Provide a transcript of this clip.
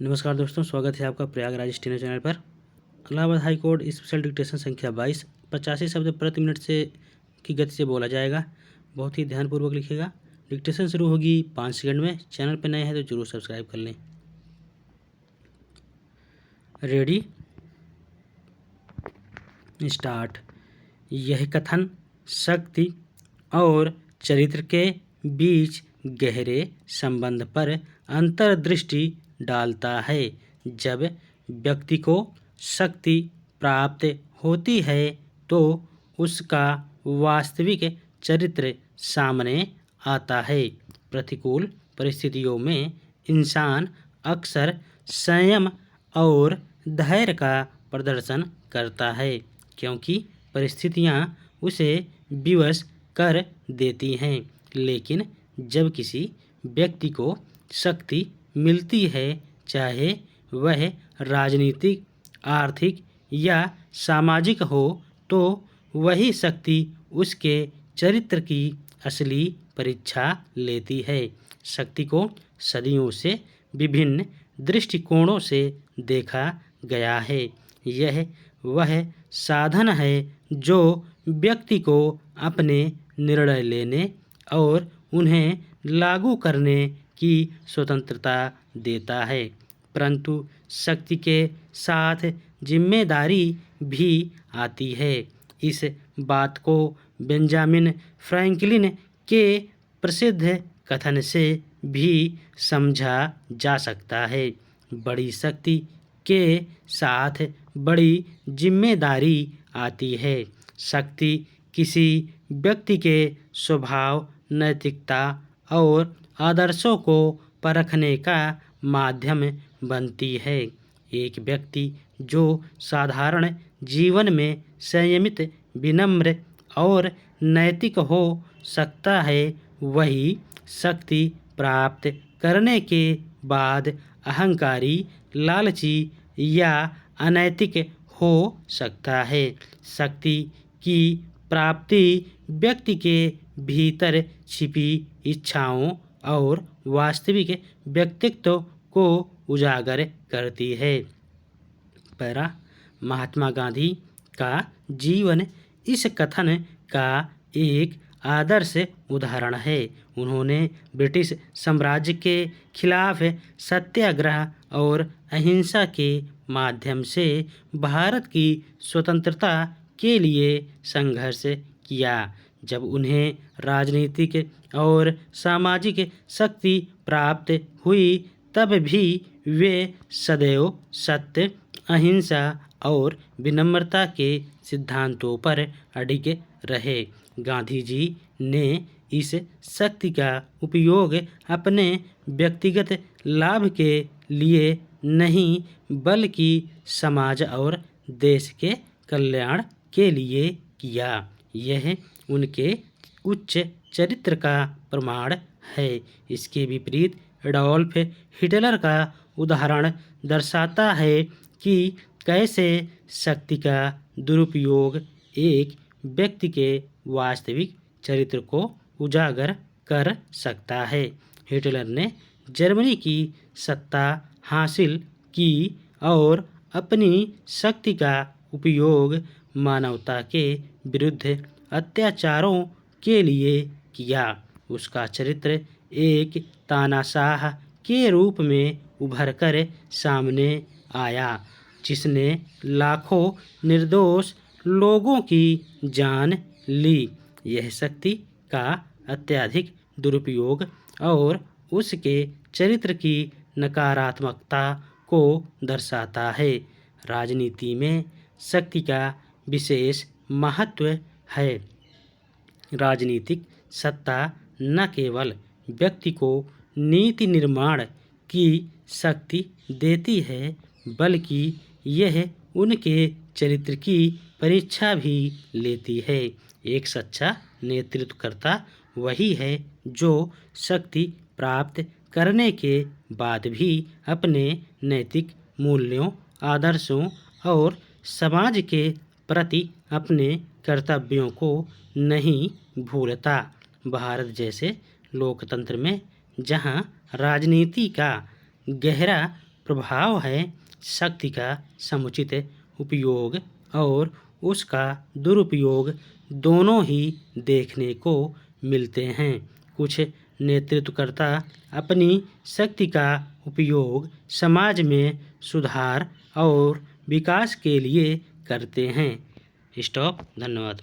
नमस्कार दोस्तों, स्वागत है आपका प्रयागराज स्टेनो चैनल पर। Allahabad high court special dictation संख्या 22 85 शब्द प्रति मिनट से की गति से बोला जाएगा। बहुत ही ध्यानपूर्वक लिखिएगा। डिक्टेशन शुरू होगी 5 सेकंड में। चैनल पर नए हैं तो जरूर सब्सक्राइब कर लें। Ready, start. यह कथन शक्ति और चरित्र के बीच गहरे संबंध पर अंतर्दृष्टि डालता है। जब व्यक्ति को शक्ति प्राप्त होती है तो उसका वास्तविक चरित्र सामने आता है। प्रतिकूल परिस्थितियों में इंसान अक्सर संयम और धैर्य का प्रदर्शन करता है, क्योंकि परिस्थितियां उसे विवश कर देती हैं। लेकिन जब किसी व्यक्ति को शक्ति मिलती है, चाहे वह राजनीतिक, आर्थिक या सामाजिक हो, तो वही शक्ति उसके चरित्र की असली परीक्षा लेती है। शक्ति को सदियों से विभिन्न दृष्टिकोणों से देखा गया है। यह वह साधन है जो व्यक्ति को अपने निर्णय लेने और उन्हें लागू करने की स्वतंत्रता देता है। परंतु शक्ति के साथ जिम्मेदारी भी आती है। इस बात को बेंजामिन फ्रैंकलिन के प्रसिद्ध कथन से भी समझा जा सकता है। बड़ी शक्ति के साथ बड़ी जिम्मेदारी आती है। शक्ति किसी व्यक्ति के स्वभाव, नैतिकता और आदर्शों को परखने का माध्यम बनती है। एक व्यक्ति जो साधारण जीवन में संयमित, विनम्र और नैतिक हो सकता है, वही शक्ति प्राप्त करने के बाद अहंकारी, लालची या अनैतिक हो सकता है। शक्ति की प्राप्ति व्यक्ति के भीतर छिपी इच्छाओं और वास्तविक व्यक्तित्व को उजागर करती है। पैरा, महात्मा गांधी का जीवन इस कथन का एक आदर्श उदाहरण है। उन्होंने ब्रिटिश साम्राज्य के खिलाफ सत्याग्रह और अहिंसा के माध्यम से भारत की स्वतंत्रता के लिए संघर्ष किया। जब उन्हें राजनीतिक और सामाजिक शक्ति प्राप्त हुई, तब भी वे सदैव सत्य, अहिंसा और विनम्रता के सिद्धांतों पर अडिग रहे। गांधी जी ने इस शक्ति का उपयोग अपने व्यक्तिगत लाभ के लिए नहीं, बल्कि समाज और देश के कल्याण के लिए किया। यह उनके उच्च चरित्र का प्रमाण है। इसके विपरीत एडोल्फ हिटलर का उदाहरण दर्शाता है कि कैसे शक्ति का दुरुपयोग एक व्यक्ति के वास्तविक चरित्र को उजागर कर सकता है। हिटलर ने जर्मनी की सत्ता हासिल की और अपनी शक्ति का उपयोग मानवता के विरुद्ध अत्याचारों के लिए किया। उसका चरित्र एक तानाशाह के रूप में उभरकर सामने आया, जिसने लाखों निर्दोष लोगों की जान ली। यह शक्ति का अत्यधिक दुरुपयोग और उसके चरित्र की नकारात्मकता को दर्शाता है। राजनीति में शक्ति का विशेष महत्व है। राजनीतिक सत्ता न केवल व्यक्ति को नीति निर्माण की शक्ति देती है, बल्कि यह उनके चरित्र की परीक्षा भी लेती है। एक सच्चा नेतृत्वकर्ता वही है जो शक्ति प्राप्त करने के बाद भी अपने नैतिक मूल्यों, आदर्शों और समाज के प्रति अपने कर्तव्यों को नहीं भूलता। भारत जैसे लोकतंत्र में, जहां राजनीति का गहरा प्रभाव है शक्ति का समुचित उपयोग और उसका दुरुपयोग दोनों ही देखने को मिलते हैं। कुछ नेतृत्वकर्ता अपनी शक्ति का उपयोग समाज में सुधार और विकास के लिए करते हैं। स्टॉप। धन्यवाद।